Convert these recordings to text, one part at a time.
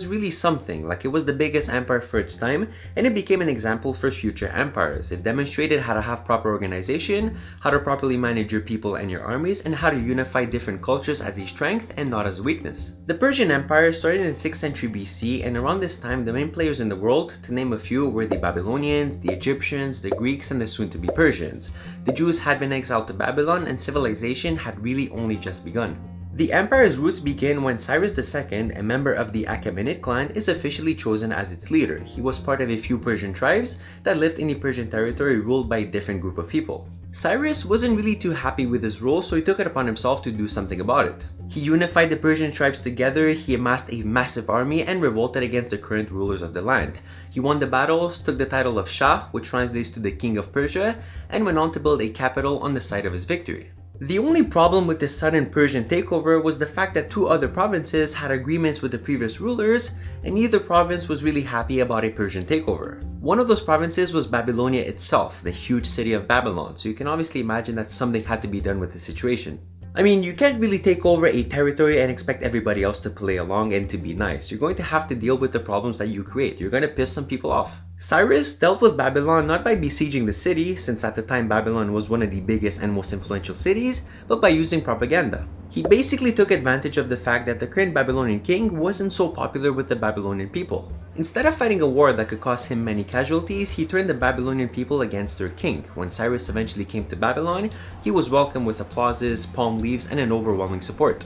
was really something. Like, it was the biggest empire for its time, and it became an example for future empires. It demonstrated how to have proper organization, how to properly manage your people and your armies, and how to unify different cultures as a strength and not as a weakness. The Persian Empire started in 6th century BC, and around this time the main players in the world, to name a few, were the Babylonians, the Egyptians, the Greeks, and the soon-to-be Persians. The Jews had been exiled to Babylon, and civilization had really only just begun. The empire's roots begin when Cyrus II, a member of the Achaemenid clan, is officially chosen as its leader. He was part of a few Persian tribes that lived in a Persian territory ruled by a different group of people. Cyrus wasn't really too happy with his role, so he took it upon himself to do something about it. He unified the Persian tribes together, he amassed a massive army, and revolted against the current rulers of the land. He won the battles, took the title of Shah, which translates to the King of Persia, and went on to build a capital on the site of his victory. The only problem with this sudden Persian takeover was the fact that two other provinces had agreements with the previous rulers, and neither province was really happy about a Persian takeover. One of those provinces was Babylonia itself, the huge city of Babylon, so you can obviously imagine that something had to be done with the situation. I mean, you can't really take over a territory and expect everybody else to play along and to be nice. You're going to have to deal with the problems that you create. You're going to piss some people off. Cyrus dealt with Babylon not by besieging the city, since at the time Babylon was one of the biggest and most influential cities, but by using propaganda. He basically took advantage of the fact that the current Babylonian king wasn't so popular with the Babylonian people. Instead of fighting a war that could cost him many casualties, he turned the Babylonian people against their king. When Cyrus eventually came to Babylon, he was welcomed with applauses, palm leaves, and an overwhelming support.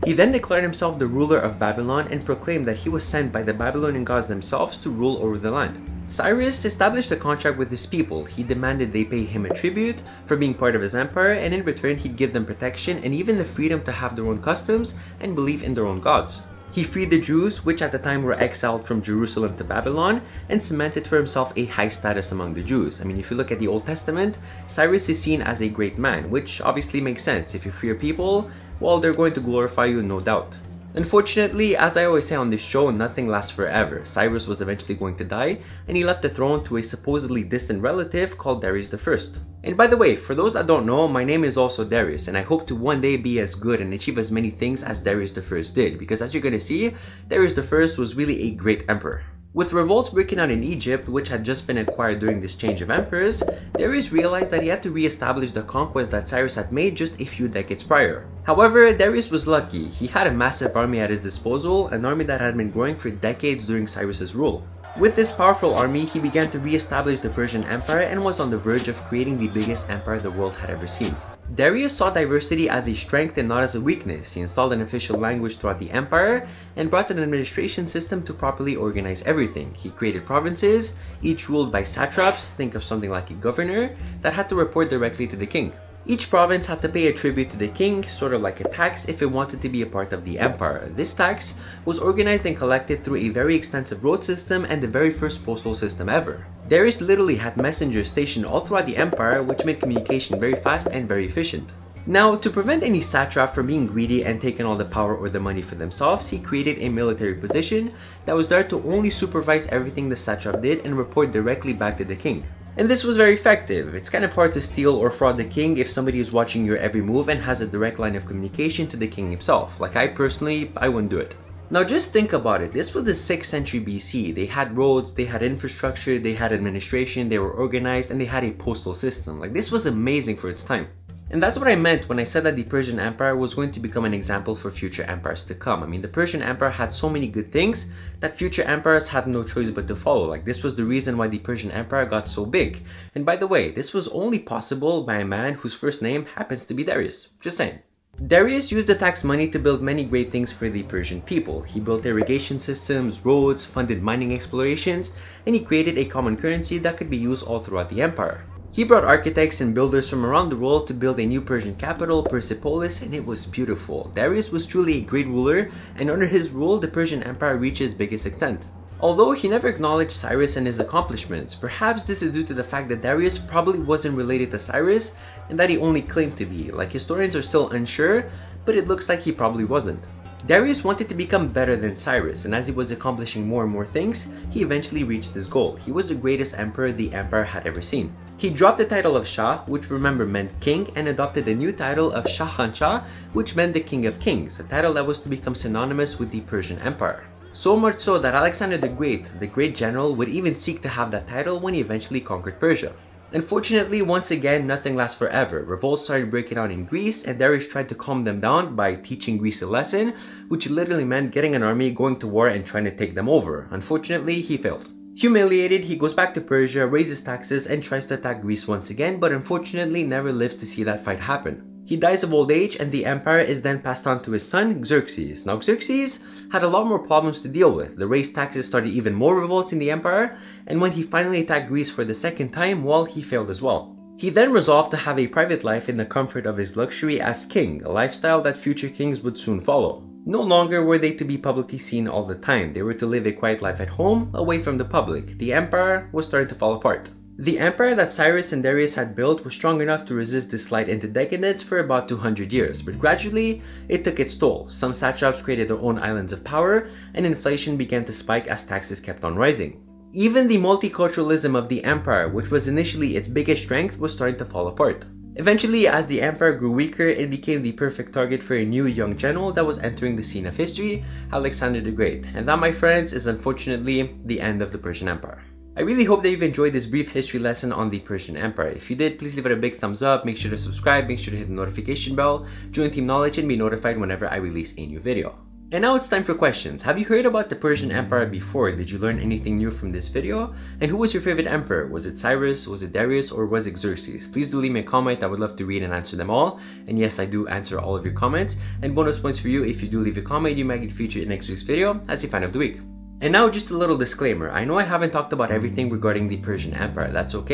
He then declared himself the ruler of Babylon and proclaimed that he was sent by the Babylonian gods themselves to rule over the land. Cyrus established a contract with his people. He demanded they pay him a tribute for being part of his empire, and in return he'd give them protection and even the freedom to have their own customs and believe in their own gods. He freed the Jews, which at the time were exiled from Jerusalem to Babylon, and cemented for himself a high status among the Jews. I mean, if you look at the Old Testament, Cyrus is seen as a great man, which obviously makes sense. If you free your people, well, they're going to glorify you, no doubt. Unfortunately, as I always say on this show, nothing lasts forever. Cyrus was eventually going to die, and he left the throne to a supposedly distant relative called Darius I. And by the way, for those that don't know, my name is also Darius, and I hope to one day be as good and achieve as many things as Darius I did, because as you're going to see, Darius I was really a great emperor. With revolts breaking out in Egypt, which had just been acquired during this change of emperors, Darius realized that he had to re-establish the conquest that Cyrus had made just a few decades prior. However, Darius was lucky. He had a massive army at his disposal, an army that had been growing for decades during Cyrus's rule. With this powerful army, he began to re-establish the Persian Empire and was on the verge of creating the biggest empire the world had ever seen. Darius saw diversity as a strength and not as a weakness. He installed an official language throughout the empire and brought an administration system to properly organize everything. He created provinces, each ruled by satraps, think of something like a governor, that had to report directly to the king. Each province had to pay a tribute to the king, sort of like a tax, if it wanted to be a part of the empire. This tax was organized and collected through a very extensive road system and the very first postal system ever. Darius literally had messengers stationed all throughout the empire, which made communication very fast and very efficient. Now, to prevent any satrap from being greedy and taking all the power or the money for themselves, he created a military position that was there to only supervise everything the satrap did and report directly back to the king. And this was very effective. It's kind of hard to steal or fraud the king if somebody is watching your every move and has a direct line of communication to the king himself. Like I wouldn't do it. Now just think about it. This was the 6th century BC. They had roads, they had infrastructure, they had administration, they were organized, and they had a postal system. Like, this was amazing for its time. And that's what I meant when I said that the Persian Empire was going to become an example for future empires to come. I mean, the Persian Empire had so many good things that future empires had no choice but to follow. Like, this was the reason why the Persian Empire got so big. And by the way, this was only possible by a man whose first name happens to be Darius. Just saying. Darius used the tax money to build many great things for the Persian people. He built irrigation systems, roads, funded mining explorations, and he created a common currency that could be used all throughout the empire. He brought architects and builders from around the world to build a new Persian capital, Persepolis, and it was beautiful. Darius was truly a great ruler, and under his rule, the Persian Empire reached its biggest extent. Although he never acknowledged Cyrus and his accomplishments, perhaps this is due to the fact that Darius probably wasn't related to Cyrus and that he only claimed to be. Like, historians are still unsure, but it looks like he probably wasn't. Darius wanted to become better than Cyrus, and as he was accomplishing more and more things, he eventually reached his goal. He was the greatest emperor the empire had ever seen. He dropped the title of Shah, which remember meant king, and adopted the new title of Shahanshah, which meant the king of kings, a title that was to become synonymous with the Persian Empire. So much so that Alexander the great general, would even seek to have that title when he eventually conquered Persia. Unfortunately, once again, nothing lasts forever. Revolts started breaking out in Greece, and Darius tried to calm them down by teaching Greece a lesson, which literally meant getting an army, going to war, and trying to take them over. Unfortunately, he failed. Humiliated, he goes back to Persia, raises taxes, and tries to attack Greece once again, but unfortunately never lives to see that fight happen. He dies of old age, and the empire is then passed on to his son, Xerxes. Now, Xerxes had a lot more problems to deal with. The raised taxes started even more revolts in the empire, and when he finally attacked Greece for the second time, well, he failed as well. He then resolved to have a private life in the comfort of his luxury as king, a lifestyle that future kings would soon follow. No longer were they to be publicly seen all the time. They were to live a quiet life at home, away from the public. The empire was starting to fall apart. The empire that Cyrus and Darius had built was strong enough to resist this slide into decadence for about 200 years, but gradually it took its toll. Some satraps created their own islands of power, and inflation began to spike as taxes kept on rising. Even the multiculturalism of the empire, which was initially its biggest strength, was starting to fall apart. Eventually, as the empire grew weaker, it became the perfect target for a new young general that was entering the scene of history, Alexander the Great. And that, my friends, is unfortunately the end of the Persian Empire. I really hope that you've enjoyed this brief history lesson on the Persian Empire. If you did, please leave it a big thumbs up, make sure to subscribe, make sure to hit the notification bell, join Team Knowledge, and be notified whenever I release a new video. And now it's time for questions. Have you heard about the Persian Empire before? Did you learn anything new from this video? And who was your favorite emperor? Was it Cyrus, was it Darius, or was it Xerxes? Please do leave me a comment. I would love to read and answer them all. And yes, I do answer all of your comments. And bonus points for you if you do leave a comment. You might get featured in next week's video as a fan of the week. And now just a little disclaimer. I know I haven't talked about everything regarding the Persian Empire. That's okay.